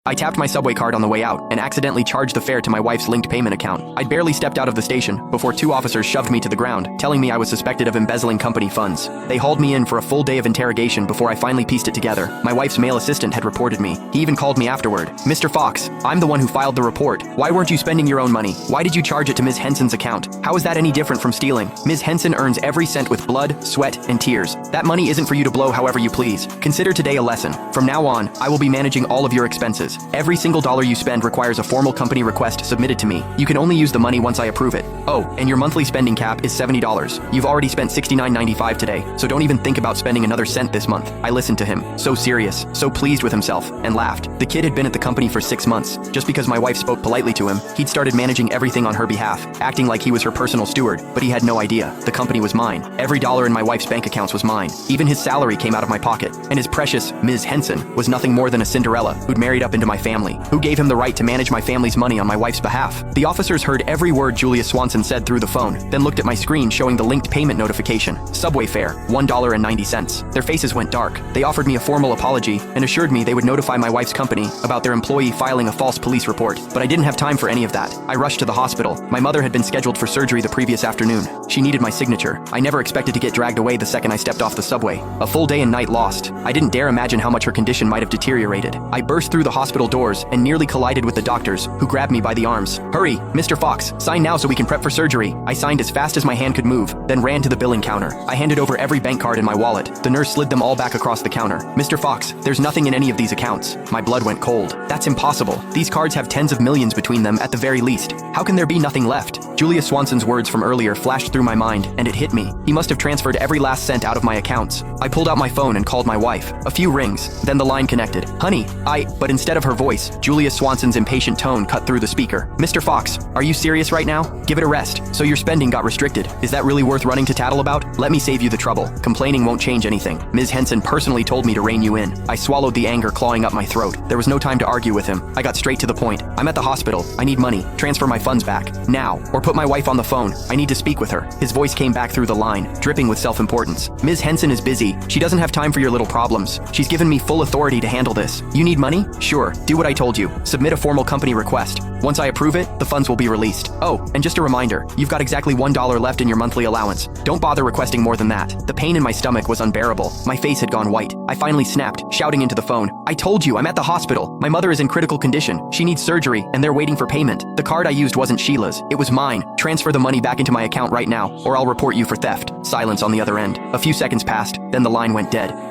I tapped my subway card on the way out and accidentally charged the fare to my wife's linked payment account. I'd barely stepped out of the station before two officers shoved me to the ground, telling me I was suspected of embezzling company funds. They hauled me in for a full day of interrogation before I finally pieced it together. My wife's male assistant had reported me. He even called me afterward. "Mr. Fox, I'm the one who filed the report. Why weren't you spending your own money? Why did you charge it to Ms. Henson's account? How is that any different from stealing? Ms. Henson earns every cent with blood, sweat, and tears. That money isn't for you to blow however you please. Consider today a lesson. From now on, I will be managing all of your expenses. Every single dollar you spend requires a formal company request submitted to me. You can only use the money once I approve it. Oh, and your monthly spending cap is $70. You've already spent $69.95 today, so don't even think about spending another cent this month." I listened to him, so serious, so pleased with himself, and laughed. The kid had been at the company for 6 months. Just because my wife spoke politely to him, he'd started managing everything on her behalf, acting like he was her personal steward, but he had no idea. The company was mine. Every dollar in my wife's bank accounts was mine. Even his salary came out of my pocket, and his precious Ms. Henson was nothing more than a Cinderella who'd married up into my family. Who gave him the right to manage my family's money on my wife's behalf? The officers heard every word Julia Swanson said through the phone, then looked at my screen showing the linked payment notification. Subway fare, $1.90. Their faces went dark. They offered me a formal apology and assured me they would notify my wife's company about their employee filing a false police report. But I didn't have time for any of that. I rushed to the hospital. My mother had been scheduled for surgery the previous afternoon. She needed my signature. I never expected to get dragged away the second I stepped off the subway. A full day and night lost. I didn't dare imagine how much her condition might have deteriorated. I burst through the hospital doors and nearly collided with the doctors, who grabbed me by the arms. "Hurry, Mr. Fox, sign now so we can prep for surgery." I signed as fast as my hand could move, then ran to the billing counter. I handed over every bank card in my wallet. The nurse slid them all back across the counter. "Mr. Fox, there's nothing in any of these accounts." My blood went cold. "That's impossible. These cards have tens of millions between them at the very least. How can there be nothing left?" Julia Swanson's words from earlier flashed through my mind, and it hit me. He must have transferred every last cent out of my accounts. I pulled out my phone and called my wife. A few rings, then the line connected. "Honey, But instead of her voice, Julia Swanson's impatient tone cut through the speaker. "Mr. Fox, are you serious right now? Give it a rest. So your spending got restricted. Is that really worth running to tattle about? Let me save you the trouble. Complaining won't change anything. Ms. Henson personally told me to rein you in." I swallowed the anger clawing up my throat. There was no time to argue with him. I got straight to the point. "I'm at the hospital. I need money. Transfer my funds back. Now. Or put my wife on the phone. I need to speak with her." His voice came back through the line, dripping with self-importance. "Ms. Henson is busy. She doesn't have time for your little problems. She's given me full authority to handle this. You need money? Sure. Do what I told you. Submit a formal company request. Once I approve it, the funds will be released. Oh, and just a reminder, you've got exactly $1 left in your monthly allowance. Don't bother requesting more than that." The pain in my stomach was unbearable. My face had gone white. I finally snapped, shouting into the phone, "I told you, I'm at the hospital. My mother is in critical condition. She needs surgery, and they're waiting for payment. The card I used wasn't Sheila's. It was mine. Transfer the money back into my account right now, or I'll report you for theft." Silence on the other end. A few seconds passed, then the line went dead.